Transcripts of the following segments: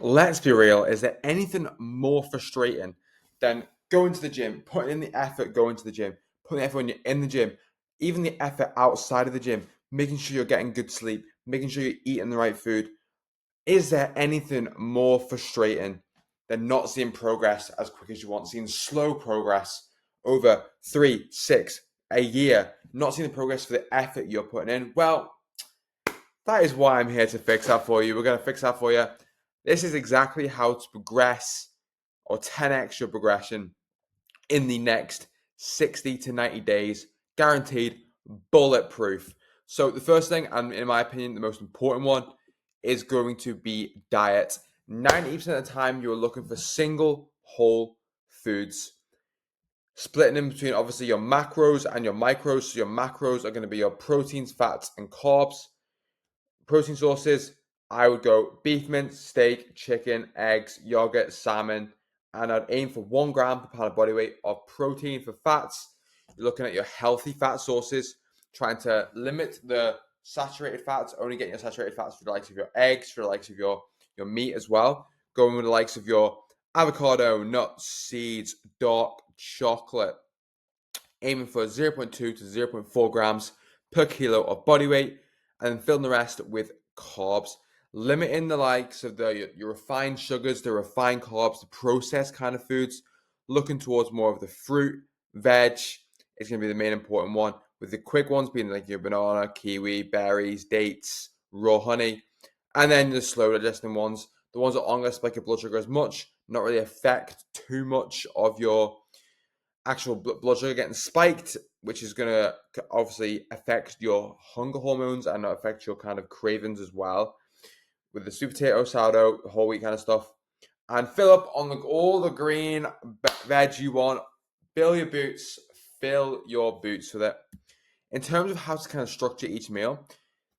Let's be real, is there anything more frustrating than going to the gym, putting in the effort going to the gym, putting the effort when you're in the gym, even the effort outside of the gym, making sure you're getting good sleep, making sure you're eating the right food? Is there anything more frustrating than not seeing progress as quick as you want, seeing slow progress over 3, 6, a year, not seeing the progress for the effort you're putting in? Well, that is why I'm here to fix that for you. We're going to fix that for you. This is exactly how to progress or 10x your progression in the next 60 to 90 days. Guaranteed, bulletproof. So, the first thing, and in my opinion, the most important one, is going to be diet. 90% of the time, you're looking for single whole foods. Splitting in between obviously your macros and your micros. So, your macros are going to be your proteins, fats, and carbs. Protein sources, I would go beef mince, steak, chicken, eggs, yogurt, salmon, and I'd aim for 1 gram per pound of body weight of protein. For fats, you're looking at your healthy fat sources, trying to limit the saturated fats, only getting your saturated fats for the likes of your eggs, for the likes of your meat as well. Going with the likes of your avocado, nuts, seeds, dark chocolate, aiming for 0.2 to zero point 0.4 grams per kilo of body weight, and then filling the rest with carbs. Limiting the likes of your refined sugars, the refined carbs, the processed kind of foods. Looking towards more of the fruit, veg is going to be the main important one. With the quick ones being like your banana, kiwi, berries, dates, raw honey, and then the slow digesting ones, the ones that aren't going to spike your blood sugar as much, not really affect too much of your actual blood sugar getting spiked, which is going to obviously affect your hunger hormones and affect your kind of cravings as well. With the sweet potato, sourdough, whole wheat kind of stuff, and fill up on all the green veg you want. Fill your boots, fill your boots with it. In terms of how to kind of structure each meal,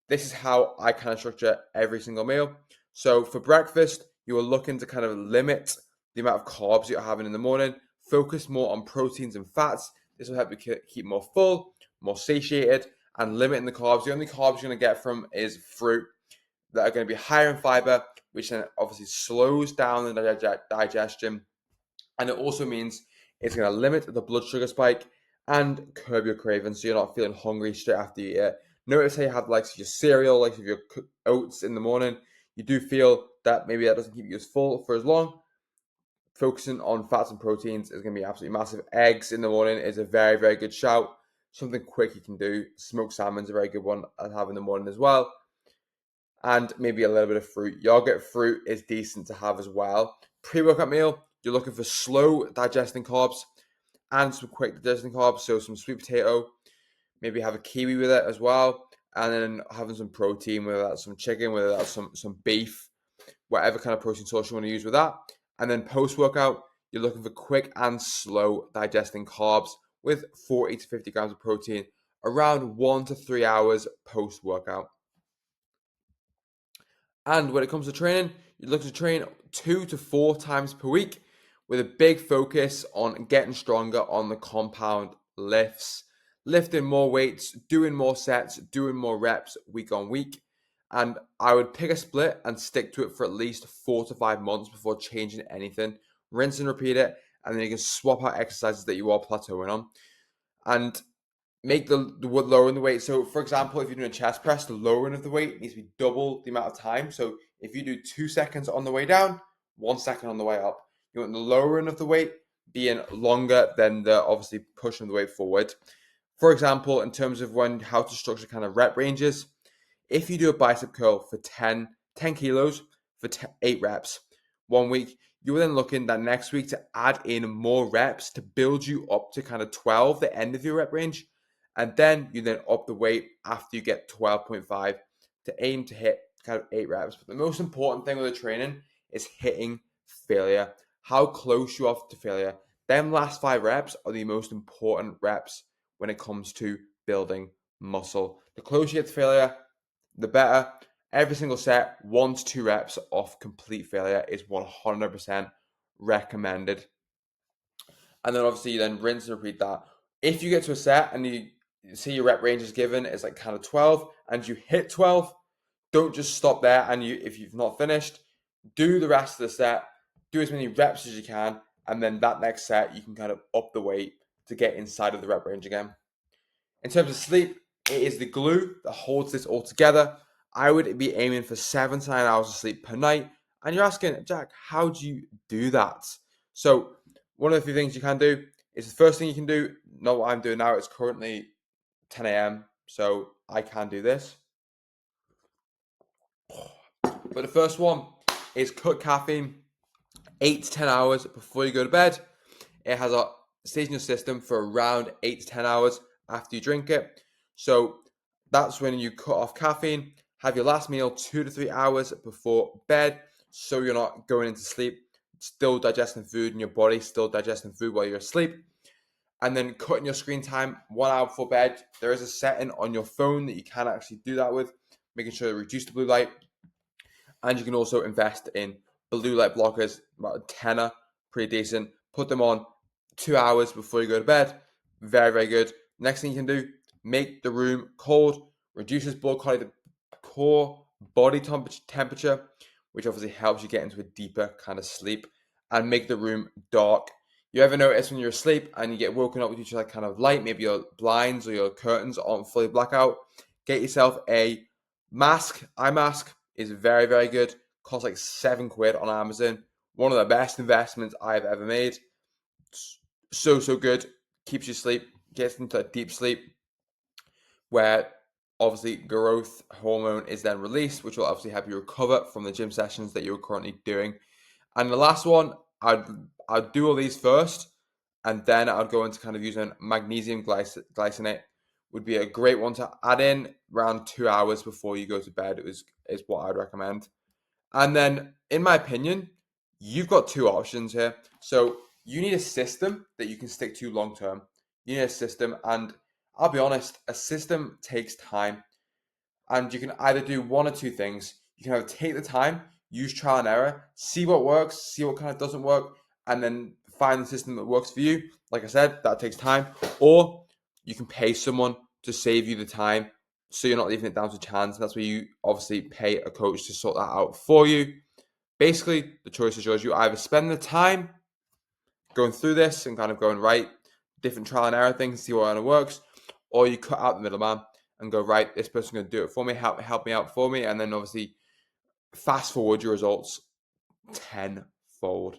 this is how I kind of structure every single meal. So for breakfast, you are looking to kind of limit the amount of carbs you're having in the morning, focus more on proteins and fats. This will help you keep more full, more satiated, and limiting the carbs. The only carbs you're going to get from is fruit that are going to be higher in fiber, which then obviously slows down the digestion. And it also means it's going to limit the blood sugar spike and curb your cravings so you're not feeling hungry straight after you eat. Notice how you have like your cereal, like your oats in the morning. You do feel that maybe that doesn't keep you as full for as long. Focusing on fats and proteins is going to be absolutely massive. Eggs in the morning is a very, very good shout. Something quick you can do. Smoked salmon's a very good one to have in the morning as well. And maybe a little bit of fruit. Yogurt fruit is decent to have as well. Pre-workout meal, you're looking for slow digesting carbs and some quick digesting carbs. So some sweet potato, maybe have a kiwi with it as well. And then having some protein, whether that's some chicken, whether that's some beef, whatever kind of protein source you want to use with that. And then post-workout, you're looking for quick and slow digesting carbs with 40 to 50 grams of protein around 1 to 3 hours post-workout. And when it comes to training, you're looking to train 2 to 4 times per week with a big focus on getting stronger on the compound lifts, lifting more weights, doing more sets, doing more reps week on week. And I would pick a split and stick to it for at least 4 to 5 months before changing anything. Rinse and repeat it, and then you can swap out exercises that you are plateauing on. And make the lowering the weight. So, for example, if you're doing a chest press, the lowering of the weight needs to be double the amount of time. So, if you do 2 seconds on the way down, 1 second on the way up, you want the lowering of the weight being longer than the obviously pushing the weight forward. For example, in terms of how to structure kind of rep ranges, if you do a bicep curl for 10 kilos for 8 reps 1 week, you're then looking that next week to add in more reps to build you up to kind of 12, the end of your rep range. And then you then up the weight after you get 12.5 to aim to hit kind of 8 reps. But the most important thing with the training is hitting failure. How close you are to failure. Them last 5 reps are the most important reps when it comes to building muscle. The closer you get to failure, the better. Every single set, 1 to 2 reps off complete failure is 100% recommended. And then obviously you then rinse and repeat that. If you get to a set and you see your rep range is given is like kind of 12 and you hit 12, don't just stop there. And if you've not finished, do the rest of the set, do as many reps as you can, and then that next set you can kind of up the weight to get inside of the rep range again. In terms of sleep, it is the glue that holds this all together. I would be aiming for 7 to 9 hours of sleep per night. And you're asking, Jack, how do you do that? So, one of the few things you can do is the first thing you can do, not what I'm doing now, it's currently 10 a.m. So, I can do this. But the first one is cut caffeine 8 to 10 hours before you go to bed. It has a stays in your system for around 8 to 10 hours after you drink it. So that's when you cut off caffeine, have your last meal 2 to 3 hours before bed, so you're not going into sleep, still digesting food in your body, still digesting food while you're asleep. And then cutting your screen time 1 hour before bed. There is a setting on your phone that you can actually do that with, making sure to reduce the blue light. And you can also invest in blue light blockers, about a tenner, pretty decent. Put them on 2 hours before you go to bed. Very, very good. Next thing you can do, make the room cold, reduces core body temperature, which obviously helps you get into a deeper kind of sleep, and make the room dark. You ever notice when you're asleep and you get woken up with each other kind of light, maybe your blinds or your curtains aren't fully blackout? Get yourself a mask. Eye mask is very, very good. Costs like £7 on Amazon. One of the best investments I've ever made. So good. Keeps you asleep. Gets into a deep sleep where obviously growth hormone is then released, which will obviously help you recover from the gym sessions that you're currently doing. And the last one, I'd do all these first, and then I'd go into kind of using magnesium glycinate. Would be a great one to add in around 2 hours before you go to bed. Is what I'd recommend. And then, in my opinion, you've got two options here. So you need a system that you can stick to long term. You need a system, and I'll be honest, a system takes time, and you can either do one or two things. You can either take the time, use trial and error, see what works, see what kind of doesn't work, and then find the system that works for you. Like I said, that takes time. Or you can pay someone to save you the time so you're not leaving it down to chance. And that's where you obviously pay a coach to sort that out for you. Basically, the choice is yours. You either spend the time going through this and kind of going, right, different trial and error things, see what kind of works, or you cut out the middleman and go, right, this person's going to do it for me, help me out for me, and then obviously fast forward your results tenfold.